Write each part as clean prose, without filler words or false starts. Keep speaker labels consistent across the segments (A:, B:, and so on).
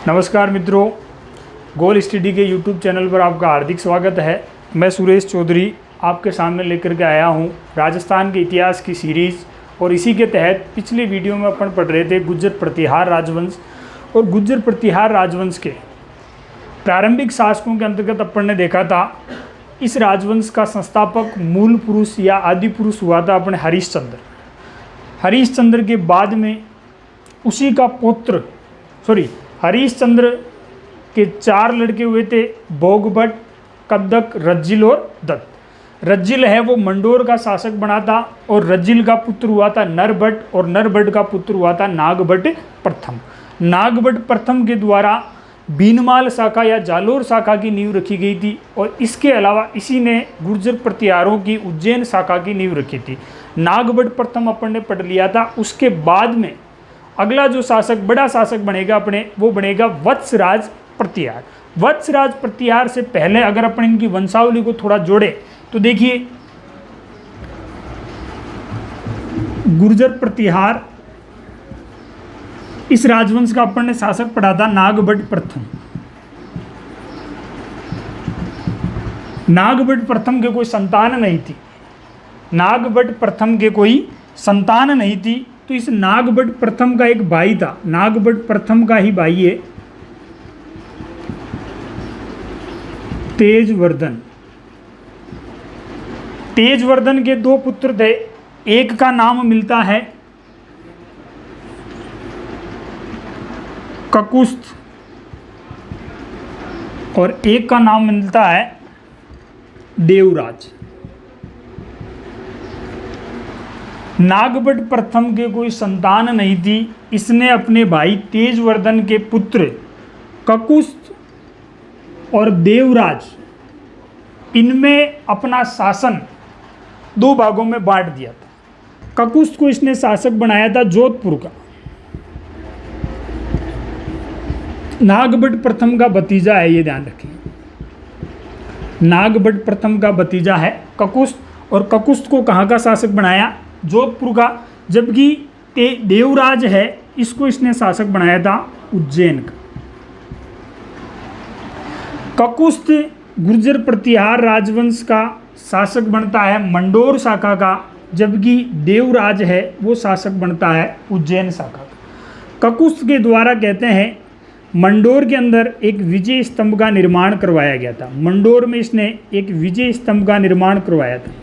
A: नमस्कार मित्रों, गोल स्टडी के यूट्यूब चैनल पर आपका हार्दिक स्वागत है। मैं सुरेश चौधरी आपके सामने लेकर के आया हूं राजस्थान के इतिहास की सीरीज़। और इसी के तहत पिछले वीडियो में अपन पढ़ रहे थे गुर्जर प्रतिहार राजवंश। और गुर्जर प्रतिहार राजवंश के प्रारंभिक शासकों के अंतर्गत अपन ने देखा था इस राजवंश का संस्थापक मूल पुरुष या आदि पुरुष हुआ था अपने हरिश्चंद्र। हरिश्चंद्र के बाद में उसी का पुत्र हरिश्चंद्र के 4 लड़के हुए थे, भोगभट, कदक, रज्जिल और दत्त। रज्जिल है वो मंडोर का शासक बना था और रज्जिल का पुत्र हुआ था नरभट्ट और नरभट्ट का पुत्र हुआ था नागभट्ट प्रथम। नागभट्ट प्रथम के द्वारा बीनमाल शाखा या जालोर शाखा की नींव रखी गई थी और इसके अलावा इसी ने गुर्जर प्रतिहारों की उज्जैन शाखा की नींव रखी थी। नागभट्ट प्रथम अपन ने पढ़ लिया था। उसके बाद में अगला जो शासक बड़ा शासक बनेगा अपने वो बनेगा वत्सराज प्रतिहार। वत्सराज प्रतिहार से पहले अगर अपन इनकी वंशावली को थोड़ा जोड़े तो देखिए गुर्जर प्रतिहार इस राजवंश का अपन ने शासक पढ़ा था नागभट्ट प्रथम। नागभट्ट प्रथम के कोई संतान नहीं थी। नागभट्ट प्रथम के कोई संतान नहीं थी तो इस नागभट्ट प्रथम का एक भाई था। नागभट्ट प्रथम का ही भाई है तेजवर्धन। तेजवर्धन के 2 पुत्र थे। एक का नाम मिलता है ककुस्थ और एक का नाम मिलता है देवराज। नागभट्ट प्रथम के कोई संतान नहीं थी। इसने अपने भाई तेजवर्धन के पुत्र ककुस्थ और देवराज इनमें अपना शासन 2 भागों में बांट दिया था। ककुस्थ को इसने शासक बनाया था जोधपुर का। नागभट्ट प्रथम का भतीजा है, ये ध्यान रखें। नागभट्ट प्रथम का भतीजा है ककुस्थ और ककुस्थ को कहाँ का शासक बनाया? जोधपुर का। जबकि देवराज है इसको इसने शासक बनाया था उज्जैन का। ककुस्थ गुर्जर प्रतिहार राजवंश का शासक बनता है मंडोर शाखा का, जबकि देवराज है वो शासक बनता है उज्जैन शाखा का। ककुस्थ के द्वारा कहते हैं मंडोर के अंदर एक विजय स्तंभ का निर्माण करवाया गया था। मंडोर में इसने एक विजय स्तंभ का निर्माण करवाया था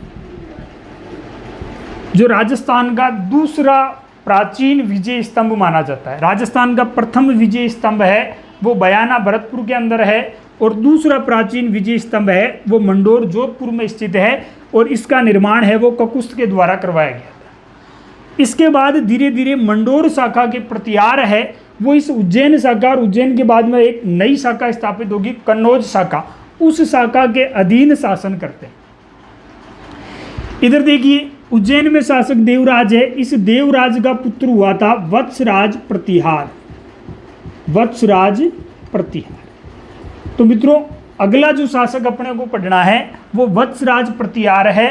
A: जो राजस्थान का दूसरा प्राचीन विजय स्तंभ माना जाता है। राजस्थान का प्रथम विजय स्तंभ है वो बयाना भरतपुर के अंदर है और दूसरा प्राचीन विजय स्तंभ है वो मंडोर जोधपुर में स्थित है और इसका निर्माण है वो ककुस्थ के द्वारा करवाया गया था। इसके बाद धीरे धीरे मंडोर शाखा के प्रतिहार है वो इस उज्जैन शाखा और उज्जैन के बाद में एक नई शाखा स्थापित होगी कन्नौज शाखा, उस शाखा के अधीन शासन करते हैं। इधर देखिए उज्जैन में शासक देवराज है। इस देवराज का पुत्र हुआ था वत्सराज प्रतिहार। वत्सराज प्रतिहार। तो मित्रों अगला जो शासक अपने को पढ़ना है वो वत्सराज प्रतिहार है।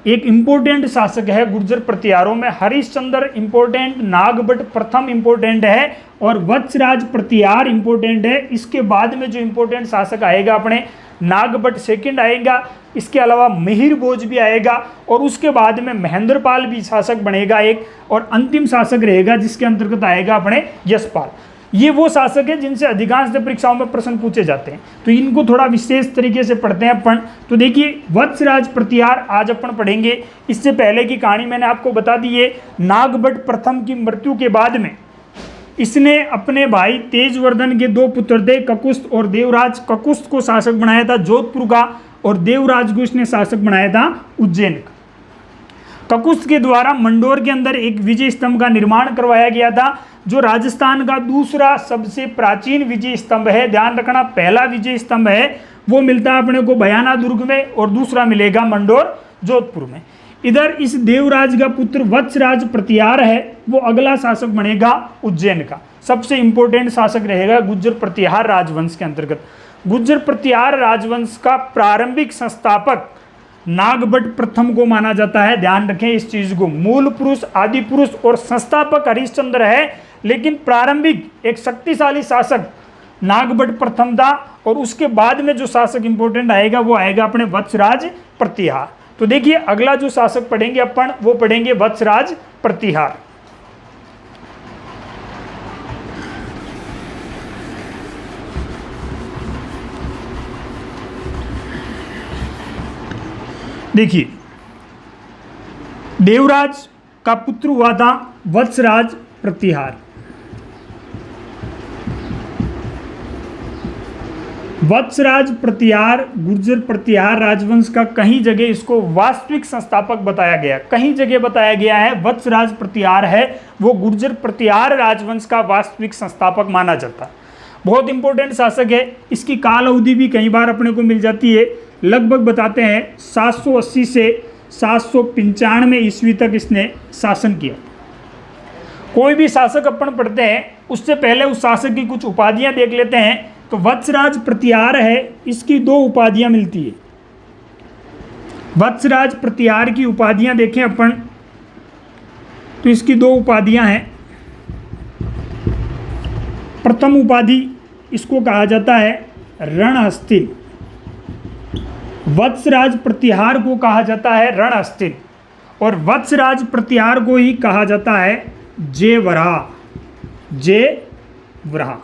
A: एक इंपॉर्टेंट शासक है गुर्जर प्रतिहारों में। हरिश्चंद्र इंपॉर्टेंट, नागभट्ट प्रथम इंपॉर्टेंट है और वत्सराज प्रतिहार इंपॉर्टेंट है। इसके बाद में जो इंपॉर्टेंट शासक आएगा अपने नागभट्ट सेकंड आएगा, इसके अलावा मिहिर भोज भी आएगा और उसके बाद में महेंद्रपाल भी शासक बनेगा एक, और अंतिम शासक रहेगा जिसके अंतर्गत आएगा अपने यशपाल। ये वो शासक है जिनसे अधिकांश परीक्षाओं में प्रश्न पूछे जाते हैं, तो इनको थोड़ा विशेष तरीके से पढ़ते हैं अपन। तो देखिए वत्सराज प्रतिहार आज अपन पढ़ेंगे। इससे पहले की कहानी मैंने आपको बता दी है। नागभट्ट प्रथम की मृत्यु के बाद में इसने अपने भाई तेजवर्धन के 2 पुत्र थे ककुस्थ और देवराज। ककुस्थ को शासक बनाया था जोधपुर का और देवराज को इसने शासक बनाया था उज्जैन का। ककुस्थ के द्वारा मंडोर के अंदर एक विजय स्तंभ का निर्माण करवाया गया था जो राजस्थान का दूसरा सबसे प्राचीन विजय स्तंभ है। ध्यान रखना, पहला विजय स्तंभ है वो मिलता है अपने को बयाना दुर्ग में और दूसरा मिलेगा मंडोर जोधपुर में। इधर इस देवराज का पुत्र वत्सराज प्रतिहार है वो अगला शासक बनेगा उज्जैन का। सबसे इंपॉर्टेंट शासक रहेगा गुर्जर प्रतिहार राजवंश के अंतर्गत। गुर्जर प्रतिहार राजवंश का प्रारंभिक संस्थापक नागभट्ट प्रथम को माना जाता है। ध्यान रखें इस चीज को। मूल पुरुष, आदि पुरुष और संस्थापक हरिश्चंद्र है, लेकिन प्रारंभिक एक शक्तिशाली शासक नागभट्ट प्रथम था, और उसके बाद में जो शासक इंपॉर्टेंट आएगा वो आएगा अपने वत्सराज प्रतिहार। तो देखिए अगला जो शासक पढ़ेंगे अपन वो पढ़ेंगे वत्सराज प्रतिहार। देखिए देवराज का पुत्र हुआ था वत्सराज प्रतिहार। वत्सराज प्रतिहार गुर्जर प्रतिहार राजवंश का कहीं जगह इसको वास्तविक संस्थापक बताया गया, कहीं जगह बताया गया है वत्सराज प्रतिहार है वो गुर्जर प्रतिहार राजवंश का वास्तविक संस्थापक माना जाता है। बहुत इंपॉर्टेंट शासक है, इसकी काल अवधि भी कई बार अपने को मिल जाती है। लगभग बताते हैं 780 से 795 ईस्वी तक इसने शासन किया। कोई भी शासक अपन पढ़ते हैं उससे पहले उस शासक की कुछ उपाधियां देख लेते हैं। तो वत्सराज प्रतिहार है, इसकी दो उपाधियां मिलती है। वत्सराज प्रतिहार की उपाधियां देखें अपन तो इसकी दो उपाधियां हैं। प्रथम उपाधि इसको कहा जाता है रणहस्तिन, वत्सराज प्रतिहार को कहा जाता है रणहस्तिन, और वत्सराज प्रतिहार को ही कहा जाता है जयवराह। जयवराह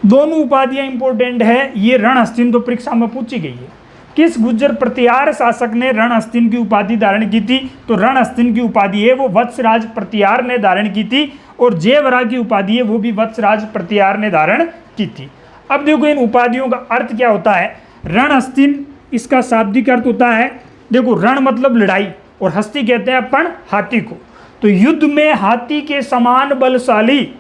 A: दोनों उपाधियां इंपॉर्टेंट है। ये रणहस्तिन तो परीक्षा में पूछी गई है। किस गुर्जर प्रतिहार शासक ने रणहस्तिन की उपाधि धारण की थी? तो रणहस्तिन की उपाधि है वो वत्सराज प्रतिहार ने धारण की थी, और जयवराह की उपाधि है वो भी वत्सराज प्रतिहार ने धारण की थी। अब देखो इन उपाधियों का अर्थ क्या होता है। रणहस्तिन इसका शाब्दिक अर्थ होता है, देखो रण मतलब लड़ाई और हस्ती कहते हैं अपन हाथी को। तो युद्ध में हाथी के समान बलशाली,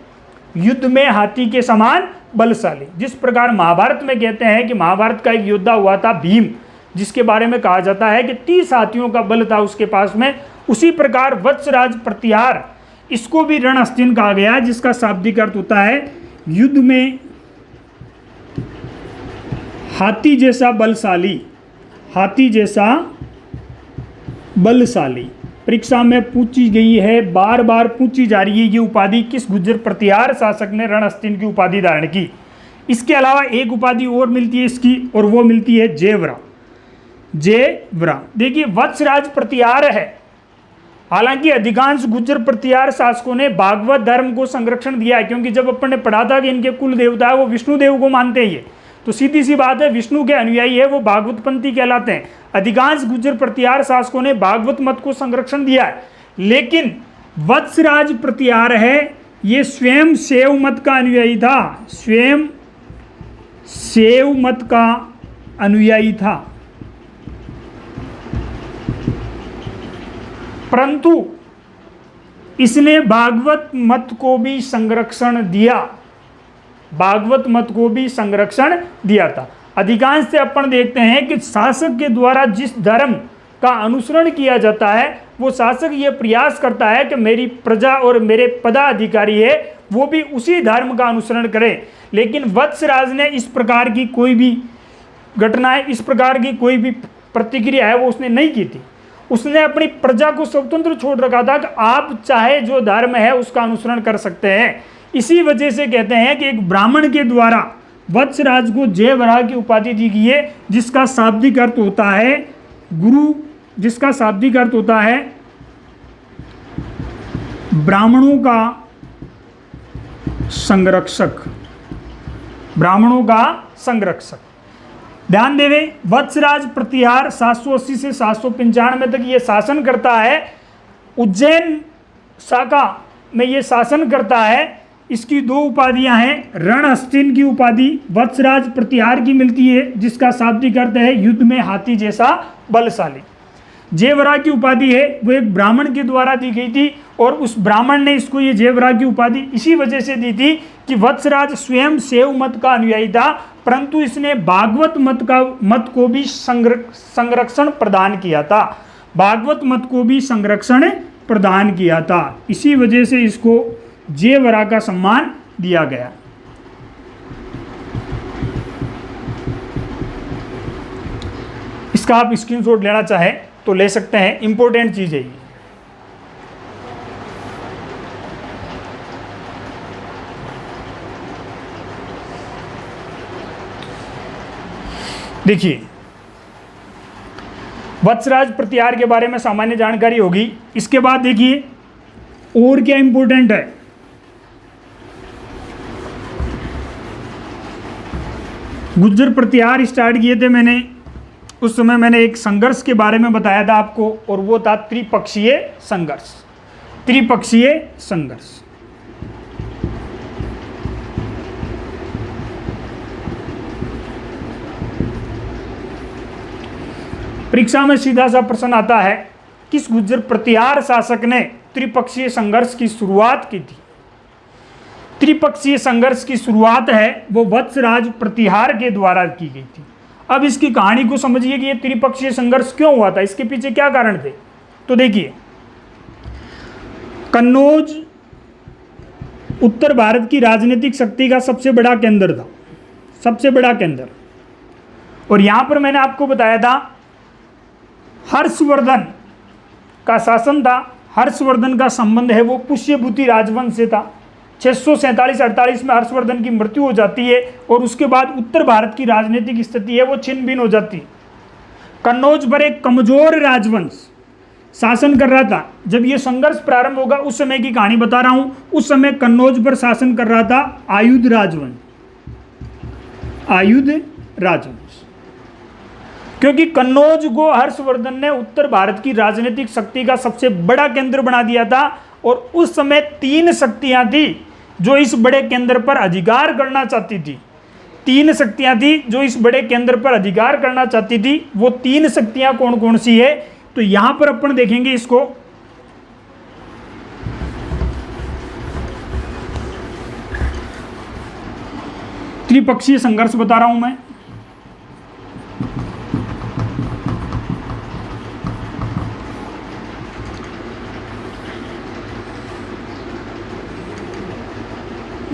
A: युद्ध में हाथी के समान बलशाली। जिस प्रकार महाभारत में कहते हैं कि महाभारत का एक योद्धा हुआ था भीम, जिसके बारे में कहा जाता है कि 30 हाथियों का बल था उसके पास में, उसी प्रकार वत्सराज प्रतिहार इसको भी रणहस्तिन कहा गया है, जिसका शाब्दिक अर्थ होता है युद्ध में हाथी जैसा बलशाली, हाथी जैसा बलशाली। परीक्षा में पूछी गई है, बार बार पूछी जा रही है ये उपाधि किस गुर्जर प्रतिहार शासक ने रणहस्तिन की उपाधि धारण की। इसके अलावा एक उपाधि और मिलती है इसकी, और वो मिलती है जयवराह। जयवराह देखिए वत्सराज प्रतिहार है। हालांकि अधिकांश गुर्जर प्रतिहार शासकों ने भागवत धर्म को संरक्षण दिया है, क्योंकि जब अपन ने पढ़ा था कि इनके कुल देवता है वो विष्णु देव को मानते हैं, तो सीधी सी बात है विष्णु के अनुयायी है वो भागवतपंथी कहलाते हैं। अधिकांश गुर्जर प्रतिहार शासकों ने भागवत मत को संरक्षण दिया है, लेकिन वत्सराज प्रतिहार है ये स्वयं शैव मत का अनुयायी था, स्वयं शैव मत का अनुयायी था। परंतु इसने भागवत मत को भी संरक्षण दिया, भागवत मत को भी संरक्षण दिया था। अधिकांश से अपन देखते हैं कि शासक के द्वारा जिस धर्म का अनुसरण किया जाता है वो शासक ये प्रयास करता है कि मेरी प्रजा और मेरे पदाधिकारी है वो भी उसी धर्म का अनुसरण करें। लेकिन वत्सराज ने इस प्रकार की कोई भी घटनाएं, इस प्रकार की कोई भी प्रतिक्रिया है वो उसने नहीं की थी। उसने अपनी प्रजा को स्वतंत्र छोड़ रखा था कि आप चाहे जो धर्म है उसका अनुसरण कर सकते हैं। इसी वजह से कहते हैं कि एक ब्राह्मण के द्वारा वत्सराज को जयवराह की उपाधि दी गई है, जिसका शाब्दिक अर्थ होता है गुरु, जिसका शाब्दिक अर्थ होता है ब्राह्मणों का संरक्षक, ब्राह्मणों का संरक्षक। ध्यान देवे वत्सराज प्रतिहार 780 से 795 तक ये शासन करता है, उज्जैन शाखा में ये शासन करता है। इसकी दो उपाधियां हैं, रणहस्तिन की उपाधि वत्सराज प्रतिहार की मिलती है, जिसका शाब्दिक अर्थ है युद्ध में हाथी जैसा बलशाली। जयवराह की उपाधि है वो एक ब्राह्मण के द्वारा दी गई थी, और उस ब्राह्मण ने इसको ये जयवराह की उपाधि इसी वजह से दी थी कि वत्सराज स्वयं शैव मत का अनुयायी था, परंतु इसने भागवत मत को भी संरक्षण प्रदान किया था, भागवत मत को भी संरक्षण प्रदान किया था। इसी वजह से इसको जयवराह का सम्मान दिया गया। इसका आप स्क्रीनशॉट लेना चाहें तो ले सकते हैं, इंपॉर्टेंट चीज है ये। देखिए, वत्सराज प्रतिहार के बारे में सामान्य जानकारी होगी। इसके बाद देखिए और क्या इंपॉर्टेंट है, गुर्जर प्रतिहार स्टार्ट किए थे मैंने, उस समय मैंने एक संघर्ष के बारे में बताया था आपको, और वो था त्रिपक्षीय संघर्ष। त्रिपक्षीय संघर्ष परीक्षा में सीधा सा प्रश्न आता है, किस गुर्जर प्रतिहार शासक ने त्रिपक्षीय संघर्ष की शुरुआत की थी? त्रिपक्षीय संघर्ष की शुरुआत है वो वत्सराज प्रतिहार के द्वारा की गई थी। अब इसकी कहानी को समझिए कि ये त्रिपक्षीय संघर्ष क्यों हुआ था, इसके पीछे क्या कारण थे। तो देखिए, कन्नौज उत्तर भारत की राजनीतिक शक्ति का सबसे बड़ा केंद्र था, सबसे बड़ा केंद्र। और यहां पर मैंने आपको बताया था हर्षवर्धन का शासन था। हर्षवर्धन का संबंध है वो पुष्यभूति राजवंश से था। 647-48 में हर्षवर्धन की मृत्यु हो जाती है और उसके बाद उत्तर भारत की राजनीतिक स्थिति है वो छिन्न भिन्न हो जाती है। कन्नौज पर एक कमजोर राजवंश शासन कर रहा था। जब ये संघर्ष प्रारंभ होगा उस समय की कहानी बता रहा हूं। उस समय कन्नौज पर शासन कर रहा था आयुध राजवंश, आयुध राजवंश। क्योंकि कन्नौज को हर्षवर्धन ने उत्तर भारत की राजनीतिक शक्ति का सबसे बड़ा केंद्र बना दिया था और उस समय 3 शक्तियां थी जो इस बड़े केंद्र पर अधिकार करना चाहती थी। 3 शक्तियां थी जो इस बड़े केंद्र पर अधिकार करना चाहती थी। वो 3 शक्तियां कौन कौन सी है, तो यहां पर अपन देखेंगे इसको। त्रिपक्षीय संघर्ष बता रहा हूं मैं।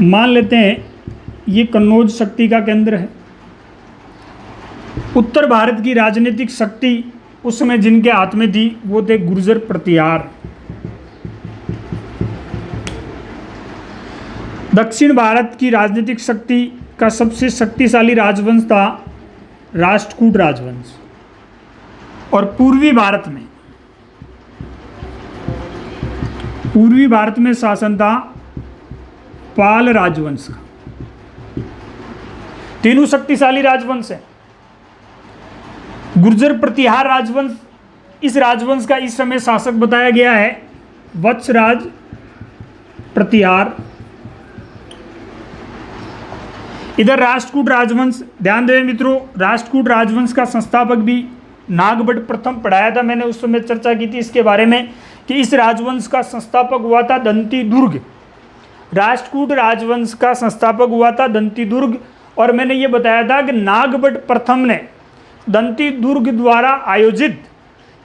A: मान लेते हैं ये कन्नौज शक्ति का केंद्र है। उत्तर भारत की राजनीतिक शक्ति उस समय जिनके हाथ में थी वो थे गुर्जर प्रतिहार। दक्षिण भारत की राजनीतिक शक्ति का सबसे शक्तिशाली राजवंश था राष्ट्रकूट राजवंश। और पूर्वी भारत में शासन था पाल राजवंश का। तीनों शक्तिशाली राजवंश है। गुर्जर प्रतिहार राजवंश, इस राजवंश का इस समय शासक बताया गया है वत्सराज प्रतिहार। इधर राष्ट्रकूट राजवंश, ध्यान दें मित्रों, राष्ट्रकूट राजवंश का संस्थापक भी नागभट्ट प्रथम पढ़ाया था मैंने, उस समय चर्चा की थी इसके बारे में कि इस राजवंश का संस्थापक हुआ था दंती दुर्ग। राष्ट्रकूट राजवंश का संस्थापक हुआ था दंती दुर्ग। और मैंने ये बताया था कि नागभट्ट प्रथम ने दंती दुर्ग द्वारा आयोजित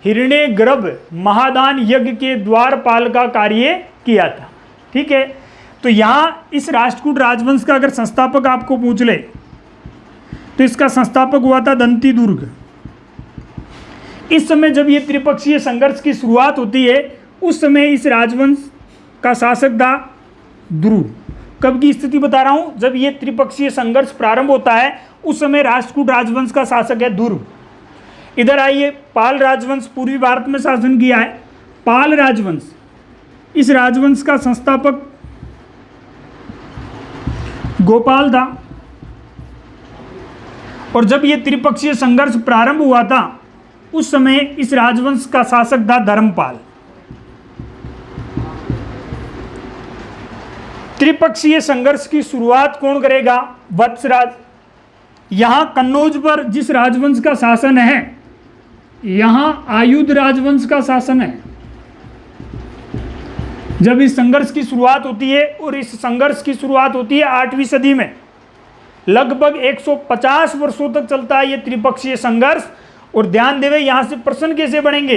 A: हिरण्यगर्भ महादान यज्ञ के द्वारपाल का कार्य किया था। ठीक है, तो यहाँ इस राष्ट्रकूट राजवंश का अगर संस्थापक आपको पूछ ले तो इसका संस्थापक हुआ था दंती दुर्ग। इस समय जब ये त्रिपक्षीय संघर्ष की शुरुआत होती है उस समय इस राजवंश का शासक था ध्रुव। कब की स्थिति बता रहा हूं, जब ये त्रिपक्षीय संघर्ष प्रारंभ होता है उस समय राष्ट्रकूट राजवंश का शासक है ध्रुव। इधर आइए, पाल राजवंश पूर्वी भारत में शासन किया है। पाल राजवंश, इस राजवंश का संस्थापक गोपाल था। और जब ये त्रिपक्षीय संघर्ष प्रारंभ हुआ था उस समय इस राजवंश का शासक था धर्मपाल। त्रिपक्षीय संघर्ष की शुरुआत कौन करेगा, वत्सराज। यहां कन्नौज पर जिस राजवंश का शासन है यहां आयुध राजवंश का शासन है। जब इस संघर्ष की शुरुआत होती है और इस संघर्ष की शुरुआत होती है 8वीं सदी में, लगभग 150 वर्षों तक चलता है ये त्रिपक्षीय संघर्ष। और ध्यान देवे यहां से प्रश्न कैसे बनेंगे,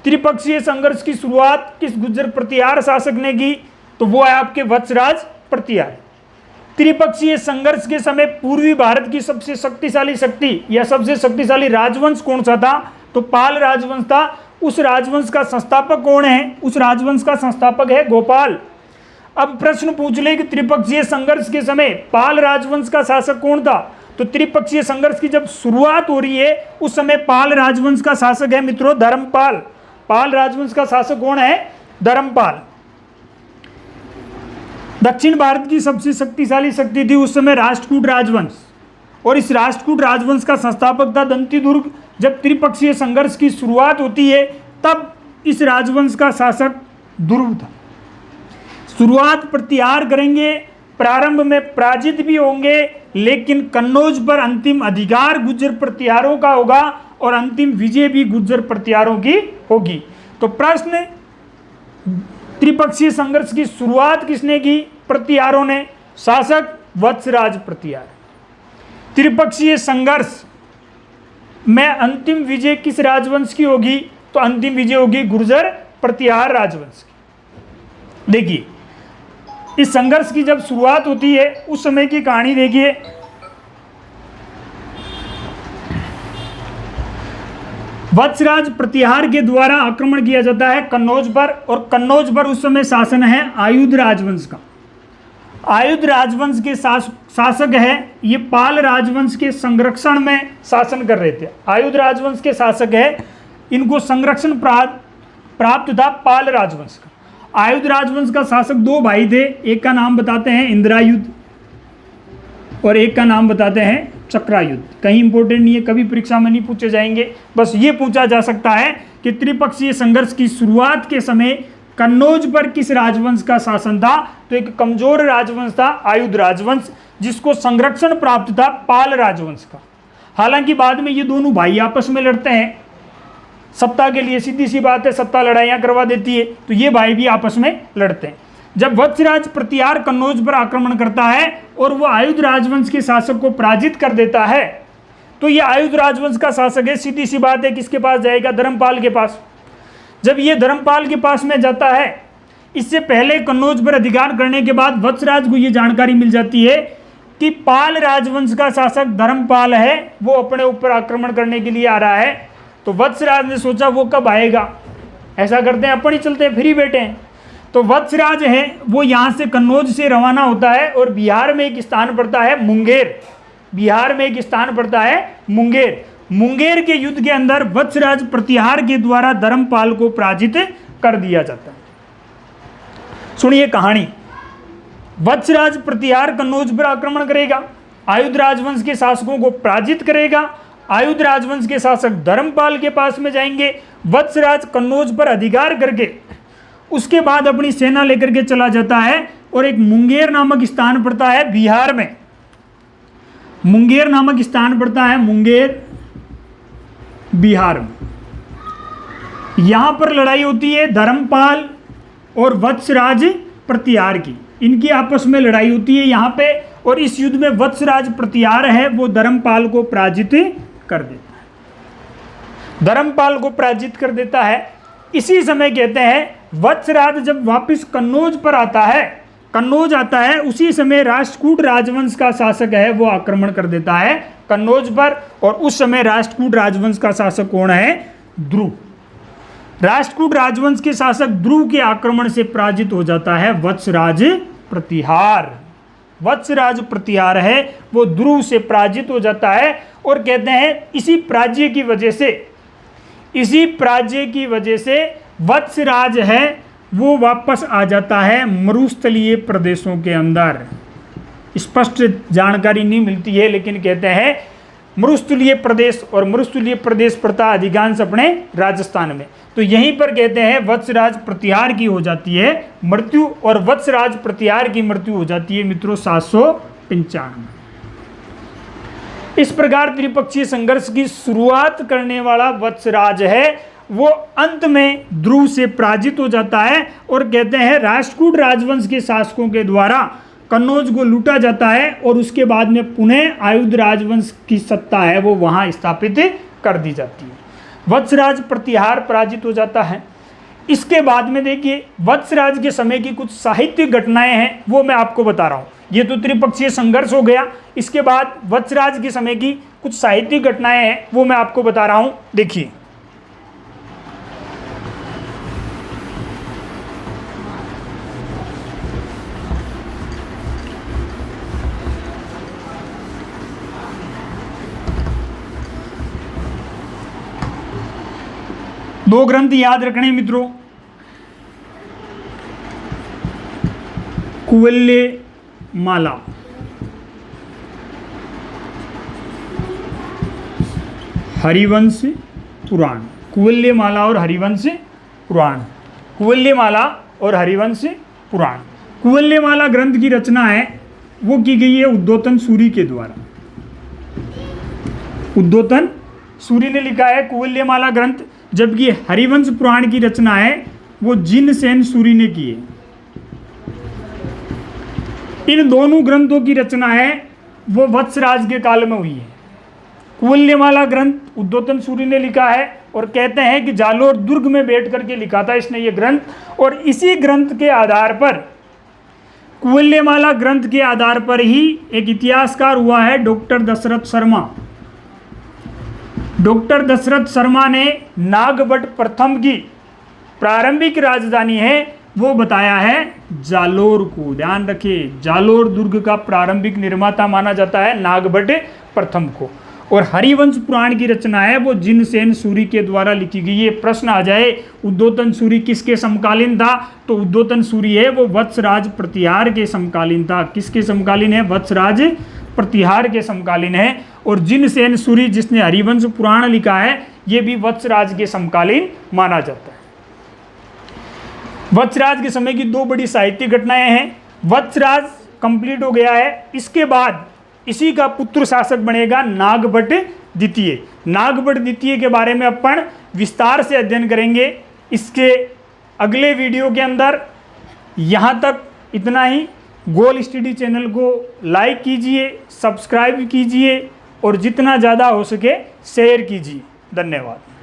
A: त्रिपक्षीय संघर्ष की शुरुआत किस गुर्जर प्रतिहार शासक ने की, तो वो है आपके वत्सराज प्रतिहार। त्रिपक्षीय संघर्ष के समय पूर्वी भारत की सबसे शक्तिशाली शक्ति या सबसे शक्तिशाली राजवंश कौन सा था, तो पाल राजवंश था। उस राजवंश का संस्थापक कौन है, उस राजवंश का संस्थापक है गोपाल। अब प्रश्न पूछ ले कि त्रिपक्षीय संघर्ष के समय पाल राजवंश का शासक कौन था, तो त्रिपक्षीय संघर्ष की जब शुरुआत हो रही है उस समय पाल राजवंश का शासक है मित्रों धर्मपाल। पाल राजवंश का शासक कौन है? धर्मपाल। दक्षिण भारत की सबसे शक्तिशाली शक्ति थी उस समय राष्ट्रकूट राजवंश, और इस राष्ट्रकूट राजवंश का संस्थापक था दंतीदुर्ग। जब त्रिपक्षीय संघर्ष की शुरुआत होती है तब इस राजवंश का शासक ध्रुव था। शुरुआत प्रतिहार करेंगे, प्रारंभ में पराजित भी होंगे, लेकिन कन्नौज पर अंतिम अधिकार गुर्जर प्रतिहारों का होगा और अंतिम विजय भी गुर्जर प्रतिहारों की होगी। तो प्रश्न, त्रिपक्षीय संघर्ष की शुरुआत किसने की? प्रतिहारों ने। शासक वत्सराज प्रतिहार। त्रिपक्षीय संघर्ष में अंतिम विजय किस राजवंश की होगी? तो अंतिम विजय होगी गुर्जर प्रतिहार राजवंश की। देखिए, इस संघर्ष की जब शुरुआत होती है उस समय की कहानी देखिए। वत्सराज प्रतिहार के द्वारा आक्रमण किया जाता है कन्नौज पर, और कन्नौज पर उस समय शासन है आयुध राजवंश का। आयुध राजवंश के शासक है ये पाल राजवंश के संरक्षण में शासन कर रहे थे। आयुध राजवंश के शासक है, इनको संरक्षण प्राप्त था पाल राजवंश का। आयुध राजवंश का शासक दो भाई थे, एक का नाम बताते हैं इंद्रायुध और एक का नाम बताते हैं चक्रायुध। कहीं इंपॉर्टेंट नहीं है, कभी परीक्षा में नहीं पूछे जाएंगे, बस ये पूछा जा सकता है कि त्रिपक्षीय संघर्ष की शुरुआत के समय कन्नौज पर किस राजवंश का शासन था? तो एक कमजोर राजवंश था आयुध राजवंश, जिसको संरक्षण प्राप्त था पाल राजवंश का। हालांकि बाद में ये दोनों भाई आपस में लड़ते हैं सत्ता के लिए, सीधी सी बात है, सत्ता लड़ाइयाँ करवा देती है, तो ये भाई भी आपस में लड़ते हैं। जब वत्सराज प्रतिहार कन्नौज पर आक्रमण करता है और वो आयुध राजवंश के शासक को पराजित कर देता है, तो ये आयुध राजवंश का शासक है, सीधी सी बात है, किसके पास जाएगा? धर्मपाल के पास। जब ये धर्मपाल के पास में जाता है, इससे पहले कन्नौज पर अधिकार करने के बाद वत्सराज को ये जानकारी मिल जाती है कि पाल राजवंश का शासक धर्मपाल है, वो अपने ऊपर आक्रमण करने के लिए आ रहा है। तो वत्सराज ने सोचा वो कब आएगा, ऐसा करते हैं अपन ही चलते हैं, फ्री बैठे हैं। तो वत्सराज है वो यहाँ से कन्नौज से रवाना होता है और बिहार में एक स्थान पड़ता है मुंगेर। बिहार में एक स्थान पड़ता है मुंगेर। मुंगेर के युद्ध के अंदर वत्सराज प्रतिहार के द्वारा धर्मपाल को पराजित कर दिया जाता है। सुनिए कहानी। वत्सराज प्रतिहार कन्नौज पर आक्रमण करेगा, आयुध राजवंश के शासकों को पराजित करेगा। आयुध राजवंश के शासक धर्मपाल के पास में जाएंगे। वत्सराज कन्नौज पर अधिकार करके उसके बाद अपनी सेना लेकर के चला जाता है और एक मुंगेर नामक स्थान पड़ता है बिहार में। मुंगेर नामक स्थान पड़ता है मुंगेर बिहार में। यहां पर लड़ाई होती है धर्मपाल और वत्सराज प्रतिहार की, इनकी आपस में लड़ाई होती है यहाँ पे, और इस युद्ध में वत्सराज प्रतिहार है वो धर्मपाल को पराजित कर देता है। धर्मपाल को पराजित कर देता है। इसी समय कहते हैं वत्सराज जब वापस कन्नौज पर आता है, कन्नौज आता है, उसी समय राष्ट्रकूट राजवंश का शासक है वो आक्रमण कर देता है कन्नौज पर, और उस समय राष्ट्रकूट राजवंश का शासक कौन है? ध्रुव। राष्ट्रकूट राजवंश के शासक ध्रुव के आक्रमण से पराजित हो जाता है वत्सराज प्रतिहार। वत्सराज प्रतिहार है वो ध्रुव से पराजित हो जाता है, और कहते हैं इसी पराजय की वजह से वत्सराज है वो वापस आ जाता है मरुस्थलीय प्रदेशों के अंदर। स्पष्ट जानकारी नहीं मिलती है, लेकिन कहते हैं मरुस्थलीय प्रदेश, और मरुस्थलीय प्रदेश पड़ता अधिकांश अपने राजस्थान में। तो यहीं पर कहते हैं वत्सराज प्रतिहार की हो जाती है मृत्यु, और वत्सराज प्रतिहार की मृत्यु हो जाती है मित्रों 795। इस प्रकार त्रिपक्षीय संघर्ष की शुरुआत करने वाला वत्सराज है वो अंत में ध्रुव से पराजित हो जाता है, और कहते हैं राष्ट्रकूट राजवंश के शासकों के द्वारा कन्नौज को लूटा जाता है, और उसके बाद में पुनः आयुध राजवंश की सत्ता है वो वहां स्थापित कर दी जाती है। वत्सराज प्रतिहार पराजित हो जाता है। इसके बाद में देखिए वत्सराज के समय की कुछ साहित्यिक घटनाएं हैं वो मैं आपको बता रहा हूँ। ये तो त्रिपक्षीय संघर्ष हो गया, इसके बाद वत्सराज के समय की कुछ साहित्यिक घटनाएं हैं वो मैं आपको बता रहा हूँ। देखिए दो ग्रंथ याद रखने मित्रों, कुवल्य माला, हरिवंश पुराण। कुवल्य माला और हरिवंश पुराण, कुवल्य माला और हरिवंश पुराण। कुवल्य माला ग्रंथ की रचना है वो की गई है उद्योतन सूरी के द्वारा। उद्योतन सूरी ने लिखा है कुवल्य माला ग्रंथ, जबकि हरिवंश पुराण की रचना है वो जिनसेन सूरी ने की है। इन दोनों ग्रंथों की रचना है वो वत्सराज के काल में हुई है। कुवल्य माला ग्रंथ उद्योतन सूरी ने लिखा है और कहते हैं कि जालोर दुर्ग में बैठ करके लिखा था इसने ये ग्रंथ, और इसी ग्रंथ के आधार पर, कुवल्य माला ग्रंथ के आधार पर ही एक इतिहासकार हुआ है डॉक्टर दशरथ शर्मा। डॉक्टर दशरथ शर्मा ने नागभट्ट प्रथम की प्रारंभिक राजधानी है वो बताया है जालोर को। ध्यान रखिए, जालोर दुर्ग का प्रारंभिक निर्माता माना जाता है नागभट्ट प्रथम को। और हरिवंश पुराण की रचना है वो जिनसेन सूरी के द्वारा लिखी गई है। प्रश्न आ जाए उद्योतन सूरी किसके समकालीन था, तो उद्योतन सूरी है वो वत्सराज प्रतिहार के समकालीन था। किसके समकालीन है? वत्सराज प्रतिहार के समकालीन है। और जिनसेन सूरी जिसने हरिवंश पुराण लिखा है ये भी वत्सराज के समकालीन माना जाता है। वत्सराज के समय की दो बड़ी साहित्यिक घटनाएं हैं। वत्सराज कंप्लीट हो गया है, इसके बाद इसी का पुत्र शासक बनेगा नागभट्ट द्वितीय। नागभट्ट द्वितीय के बारे में अपन विस्तार से अध्ययन करेंगे इसके अगले वीडियो के अंदर। यहाँ तक इतना ही। गोल स्टडी चैनल को लाइक कीजिए, सब्सक्राइब कीजिए और जितना ज़्यादा हो सके शेयर कीजिए। धन्यवाद।